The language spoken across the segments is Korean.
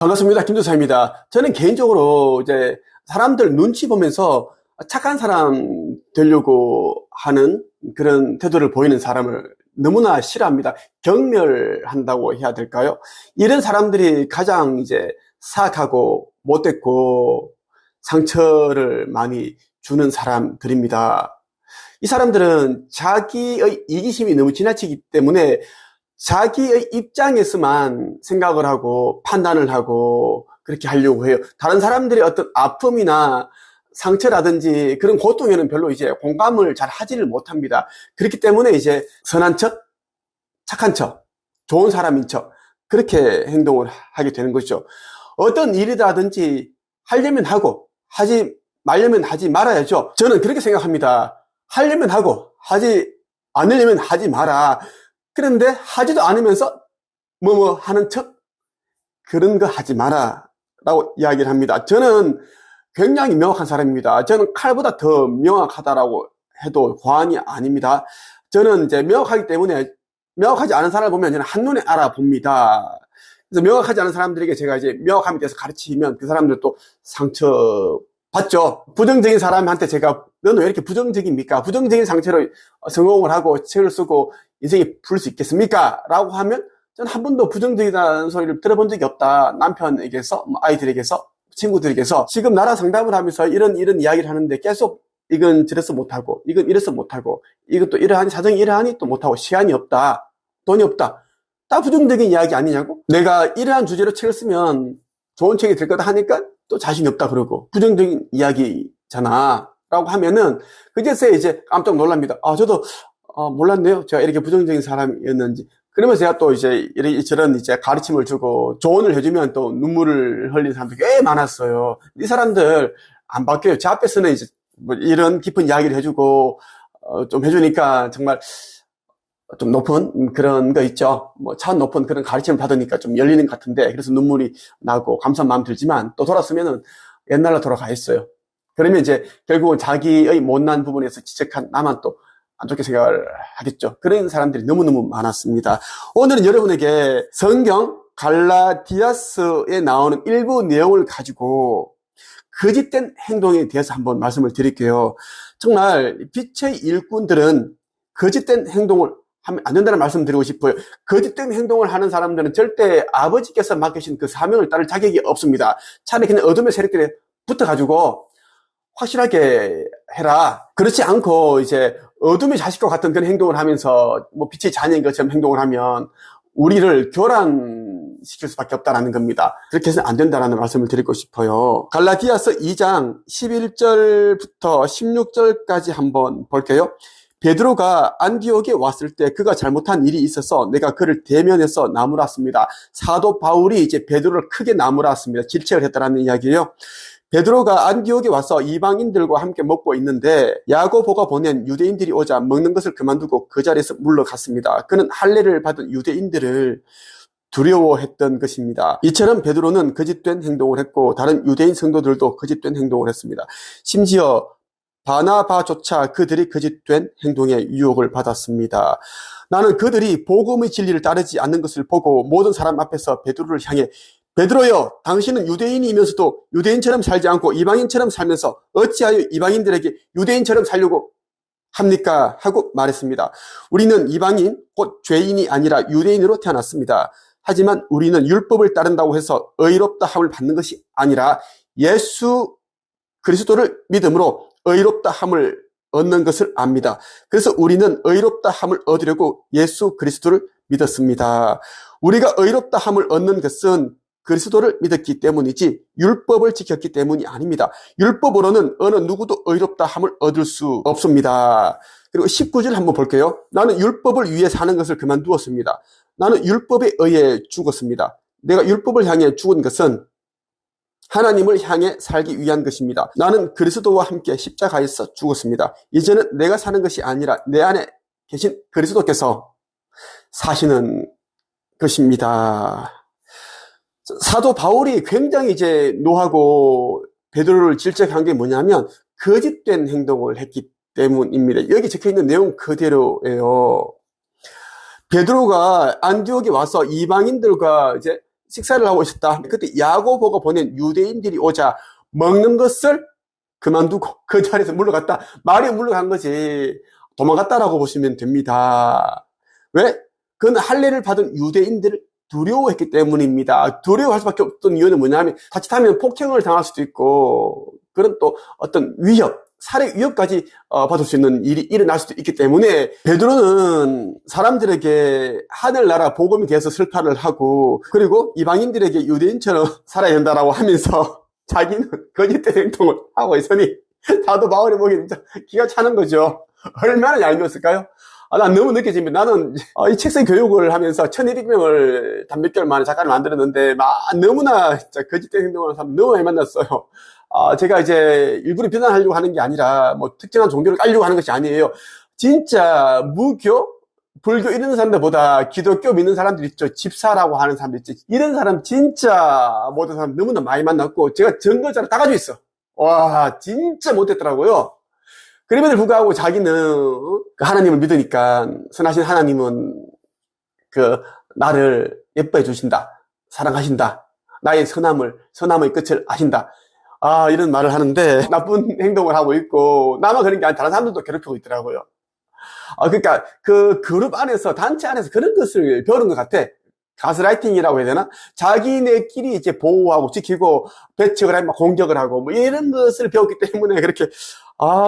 반갑습니다. 김도사입니다. 저는 개인적으로 이제 사람들 눈치 보면서 착한 사람 되려고 하는 그런 태도를 보이는 사람을 너무나 싫어합니다. 경멸한다고 해야 될까요? 이런 사람들이 가장 이제 사악하고 못됐고 상처를 많이 주는 사람들입니다. 이 사람들은 자기의 이기심이 너무 지나치기 때문에 자기의 입장에서만 생각을 하고 판단을 하고 그렇게 하려고 해요. 다른 사람들의 어떤 아픔이나 상처라든지 그런 고통에는 별로 이제 공감을 잘 하지를 못합니다. 그렇기 때문에 이제 선한 척, 착한 척, 좋은 사람인 척 그렇게 행동을 하게 되는 거죠. 어떤 일이라든지 하려면 하고 하지 말려면 하지 말아야죠. 저는 그렇게 생각합니다. 하려면 하고 하지 않으려면 하지 마라. 그런데 하지도 않으면서 뭐뭐 하는 척 그런 거 하지 마라 라고 이야기를 합니다. 저는 굉장히 명확한 사람입니다. 저는 칼보다 더 명확하다라고 해도 과언이 아닙니다. 저는 이제 명확하기 때문에 명확하지 않은 사람을 보면 저는 한눈에 알아봅니다. 그래서 명확하지 않은 사람들에게 제가 이제 명확함에 대해서 가르치면 그 사람들 또 상처 받죠. 부정적인 사람한테 제가 너는 왜 이렇게 부정적입니까? 부정적인 상처로 성공을 하고 책을 쓰고 인생이 풀 수 있겠습니까? 라고 하면 저는 한 번도 부정적이다는 소리를 들어본 적이 없다. 남편에게서, 아이들에게서, 친구들에게서 지금 나랑 상담을 하면서 이런 이야기를 하는데 계속 이건 저래서 못하고 이건 이래서 못하고 이것도 이러하니 사정이 이러하니 또 못하고 시간이 없다. 돈이 없다. 다 부정적인 이야기 아니냐고? 내가 이러한 주제로 책을 쓰면 좋은 책이 될 거다 하니까 또 자신이 없다 그러고 부정적인 이야기잖아 라고 하면은 그제서야 이제 깜짝 놀랍니다. 저도 몰랐네요. 제가 이렇게 부정적인 사람이었는지. 그러면서 제가 또 이제 이런 이제 가르침을 주고 조언을 해주면 또 눈물을 흘리는 사람들이 꽤 많았어요. 이 사람들 안 바뀌어요. 제 앞에서는 이제 뭐 이런 깊은 이야기를 해주고 좀 해주니까 정말 좀 높은 그런 거 있죠. 뭐 참 높은 그런 가르침을 받으니까 좀 열리는 것 같은데 그래서 눈물이 나고 감사한 마음 들지만 또 돌아서면은 옛날로 돌아가 있어요. 그러면 이제 결국은 자기의 못난 부분에서 지적한 나만 또 안 좋게 생각을 하겠죠. 그런 사람들이 너무너무 많았습니다. 오늘은 여러분에게 성경 갈라디아서에 나오는 일부 내용을 가지고 거짓된 행동에 대해서 한번 말씀을 드릴게요. 정말 빛의 일꾼들은 거짓된 행동을 하면 안 된다는 말씀 드리고 싶어요. 거짓된 행동을 하는 사람들은 절대 아버지께서 맡기신 그 사명을 따를 자격이 없습니다. 차라리 그냥 어둠의 세력들에 붙어가지고 확실하게 해라. 그렇지 않고 이제 어둠의 자식과 같은 그런 행동을 하면서 뭐 빛의 자녀인 것처럼 행동을 하면 우리를 교란시킬 수밖에 없다는 겁니다. 그렇게 해서는 안 된다는 말씀을 드리고 싶어요. 갈라디아서 2장 11절부터 16절까지 한번 볼게요. 베드로가 안디옥에 왔을 때 그가 잘못한 일이 있어서 내가 그를 대면해서 나무랐습니다. 사도 바울이 이제 베드로를 크게 나무랐습니다. 질책을 했다라는 이야기예요. 베드로가 안디옥에 와서 이방인들과 함께 먹고 있는데 야고보가 보낸 유대인들이 오자 먹는 것을 그만두고 그 자리에서 물러갔습니다. 그는 할례를 받은 유대인들을 두려워했던 것입니다. 이처럼 베드로는 거짓된 행동을 했고 다른 유대인 성도들도 거짓된 행동을 했습니다. 심지어 바나바조차 그들이 거짓된 행동에 유혹을 받았습니다. 나는 그들이 복음의 진리를 따르지 않는 것을 보고 모든 사람 앞에서 베드로를 향해 베드로여, 당신은 유대인이면서도 유대인처럼 살지 않고 이방인처럼 살면서 어찌하여 이방인들에게 유대인처럼 살려고 합니까? 하고 말했습니다. 우리는 이방인, 곧 죄인이 아니라 유대인으로 태어났습니다. 하지만 우리는 율법을 따른다고 해서 의롭다 함을 받는 것이 아니라 예수 그리스도를 믿음으로 의롭다 함을 얻는 것을 압니다. 그래서 우리는 의롭다 함을 얻으려고 예수 그리스도를 믿었습니다. 우리가 의롭다 함을 얻는 것은 그리스도를 믿었기 때문이지 율법을 지켰기 때문이 아닙니다. 율법으로는 어느 누구도 의롭다 함을 얻을 수 없습니다. 그리고 19절 한번 볼게요. 나는 율법을 위해 사는 것을 그만두었습니다. 나는 율법에 의해 죽었습니다. 내가 율법을 향해 죽은 것은 하나님을 향해 살기 위한 것입니다. 나는 그리스도와 함께 십자가에서 죽었습니다. 이제는 내가 사는 것이 아니라 내 안에 계신 그리스도께서 사시는 것입니다. 사도 바울이 굉장히 이제 노하고 베드로를 질책한 게 뭐냐면 거짓된 행동을 했기 때문입니다. 여기 적혀있는 내용 그대로예요. 베드로가 안디옥에 와서 이방인들과 이제 식사를 하고 있었다. 그때 야고보가 보낸 유대인들이 오자 먹는 것을 그만두고 그 자리에서 물러갔다. 말이 물러간 거지 도망갔다라고 보시면 됩니다. 왜? 그는 할례를 받은 유대인들을 두려워했기 때문입니다. 두려워할 수밖에 없던 이유는 뭐냐면 자칫하면 폭행을 당할 수도 있고 그런 또 어떤 위협, 살해 위협까지 받을 수 있는 일이 일어날 수도 있기 때문에 베드로는 사람들에게 하늘나라 복음에 대해서 설파를 하고 그리고 이방인들에게 유대인처럼 살아야 된다라고 하면서 자기는 거짓된 행동을 하고 있으니 사도 바울이 보기엔 진짜 기가 차는 거죠. 얼마나 얄미웠을까요? 난 너무 느껴집니다. 나는 이 책생 교육을 하면서 1200명을 단 몇 개월 만에 작가를 만들었는데 너무나 진짜 거짓된 행동을 하는 사람 너무 많이 만났어요. 제가 이제 일부러 비난하려고 하는 게 아니라 뭐 특정한 종교를 깔려고 하는 것이 아니에요. 진짜 무교, 불교 이런 사람들보다 기독교 믿는 사람들 있죠. 집사라고 하는 사람들 있죠. 이런 사람 진짜 모든 사람 너무나 많이 만났고 제가 증거자를 다 가지고 있어. 와 진짜 못됐더라고요. 그럼에도 불구하고 자기는 하나님을 믿으니까 선하신 하나님은 나를 예뻐해 주신다. 사랑하신다. 나의 선함의 끝을 아신다. 이런 말을 하는데 나쁜 행동을 하고 있고 나만 그런 게 아니라 다른 사람들도 괴롭히고 있더라고요. 그러니까 그 그룹 안에서 단체 안에서 그런 것을 배우는 것 같아. 가스라이팅이라고 해야 되나? 자기네끼리 이제 보호하고 지키고 배척을 하고 공격을 하고 뭐 이런 것을 배웠기 때문에 그렇게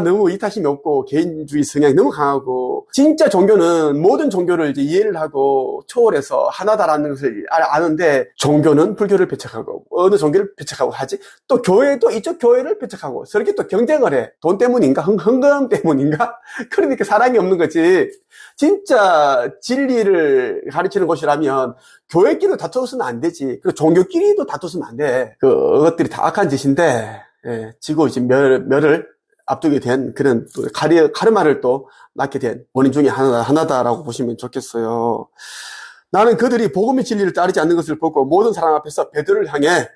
너무 이타심이 없고 개인주의 성향이 너무 강하고 진짜 종교는 모든 종교를 이제 이해를 하고 초월해서 하나다라는 것을 아는데 종교는 불교를 배척하고 어느 종교를 배척하고 하지 또 교회도 이쪽 교회를 배척하고 저렇게 또 경쟁을 해. 돈 때문인가? 헌금 때문인가? 그러니까 사랑이 없는 거지. 진짜 진리를 가르치는 곳이라면 교회끼리도 다투어서는 안 되지. 그리고 종교끼리도 다투어서는 안 돼. 그것들이 다 악한 짓인데 지고 이제 멸을 앞두게 된 그런 또 카르마를 또 낳게 된 원인 중에 하나다라고 보시면 좋겠어요. 나는 그들이 복음의 진리를 따르지 않는 것을 보고 모든 사람 앞에서 베드로를 향해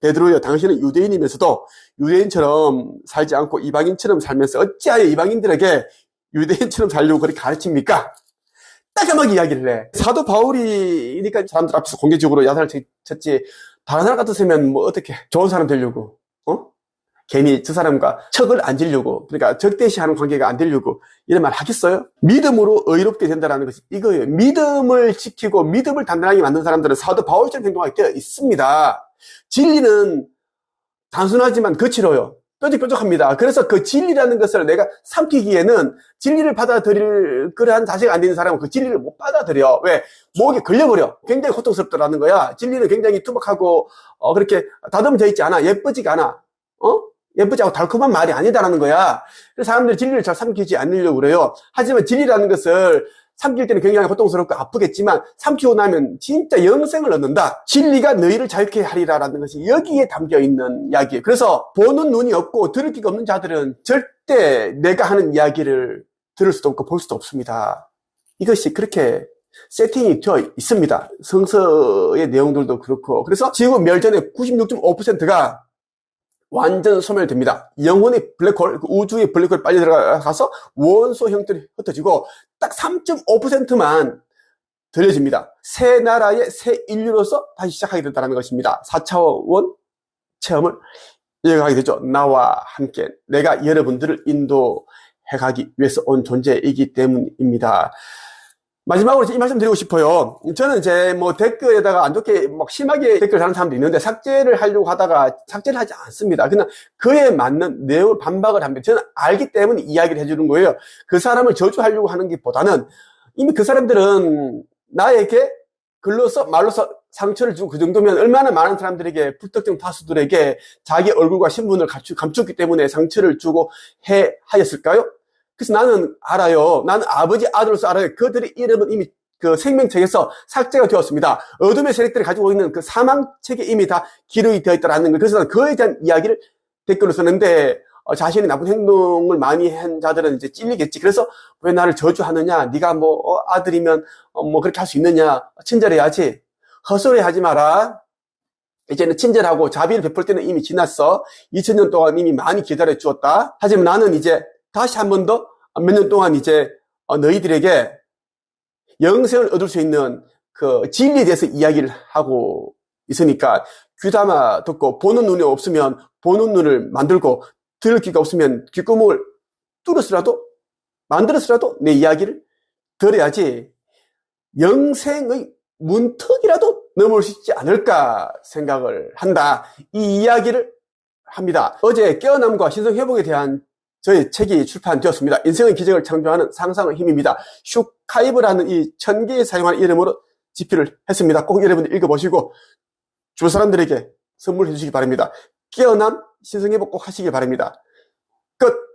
베드로여 당신은 유대인이면서도 유대인처럼 살지 않고 이방인처럼 살면서 어찌하여 이방인들에게 유대인처럼 살려고 그렇게 가르칩니까? 따끔하게 이야기를 해. 사도 바울이니까 사람들 앞에서 공개적으로 야단을 쳤지 다른 사람 같았으면 뭐 어떻게 좋은 사람 되려고 괜히 저 사람과 척을 안 지려고 그러니까 적대시하는 관계가 안 되려고 이런 말 하겠어요? 믿음으로 의롭게 된다는 것이 이거예요. 믿음을 지키고 믿음을 단단하게 만든 사람들은 사도 바울처럼 행동하게 되어 있습니다. 진리는 단순하지만 거칠어요. 뾰족뾰족합니다. 그래서 그 진리라는 것을 내가 삼키기에는 진리를 받아들일 그러한 자세가 안 되는 사람은 그 진리를 못 받아들여. 왜? 목에 걸려버려. 굉장히 고통스럽다라는 거야. 진리는 굉장히 투박하고 그렇게 다듬어져 있지 않아. 예쁘지가 않아. 예쁘지 않고 달콤한 말이 아니다라는 거야. 그래서 사람들이 진리를 잘 삼키지 않으려고 그래요. 하지만 진리라는 것을 삼킬 때는 굉장히 고통스럽고 아프겠지만 삼키고 나면 진짜 영생을 얻는다. 진리가 너희를 자유케 하리라라는 것이 여기에 담겨있는 이야기예요. 그래서 보는 눈이 없고 들을 귀가 없는 자들은 절대 내가 하는 이야기를 들을 수도 없고 볼 수도 없습니다. 이것이 그렇게 세팅이 되어 있습니다. 성서의 내용들도 그렇고. 그래서 지구 멸전의 96.5%가 완전 소멸됩니다. 영혼의 블랙홀, 우주의 블랙홀에 빨리 들어가서 원소 형태로 흩어지고 딱 3.5%만 들려집니다. 새 나라의 새 인류로서 다시 시작하게 된다는 것입니다. 4차원 체험을 이어가게 되죠. 나와 함께 내가 여러분들을 인도해가기 위해서 온 존재이기 때문입니다. 마지막으로 이 말씀 드리고 싶어요. 저는 이제 뭐 댓글에다가 안 좋게 막 심하게 댓글 다는 사람도 있는데 삭제를 하려고 하다가 삭제를 하지 않습니다. 그냥 그에 맞는 내용을 반박을 합니다. 저는 알기 때문에 이야기를 해주는 거예요. 그 사람을 저주하려고 하는 것보다는 이미 그 사람들은 나에게 글로서 말로서 상처를 주고 그 정도면 얼마나 많은 사람들에게 불특정 다수들에게 자기 얼굴과 신분을 감췄기 때문에 상처를 주고 하였을까요? 그래서 나는 알아요. 나는 아버지 아들로서 알아요. 그들의 이름은 이미 그 생명책에서 삭제가 되었습니다. 어둠의 세력들이 가지고 있는 그 사망책에 이미 다 기록이 되어 있다는 거예요. 그래서 나는 그에 대한 이야기를 댓글로 썼는데 자신이 나쁜 행동을 많이 한 자들은 이제 찔리겠지. 그래서 왜 나를 저주하느냐? 네가 뭐 아들이면 뭐 그렇게 할 수 있느냐? 친절해야지. 헛소리 하지 마라. 이제는 친절하고 자비를 베풀 때는 이미 지났어. 2000년 동안 이미 많이 기다려 주었다. 하지만 나는 이제 다시 한 번 더 몇 년 동안 이제 너희들에게 영생을 얻을 수 있는 그 진리에 대해서 이야기를 하고 있으니까 귀담아 듣고 보는 눈이 없으면 보는 눈을 만들고 들을 귀가 없으면 귓구멍을 만들어서라도 내 이야기를 들어야지 영생의 문턱이라도 넘을 수 있지 않을까 생각을 한다. 이 이야기를 합니다. 어제 깨어남과 신성회복에 대한 저의 책이 출판되었습니다. 인생의 기적을 창조하는 상상의 힘입니다. 슈카이브라는 이 천계에 사용하는 이름으로 집필을 했습니다. 꼭 여러분들 읽어보시고 주변 사람들에게 선물해 주시기 바랍니다. 깨어남, 신성회복 꼭 하시기 바랍니다. 끝!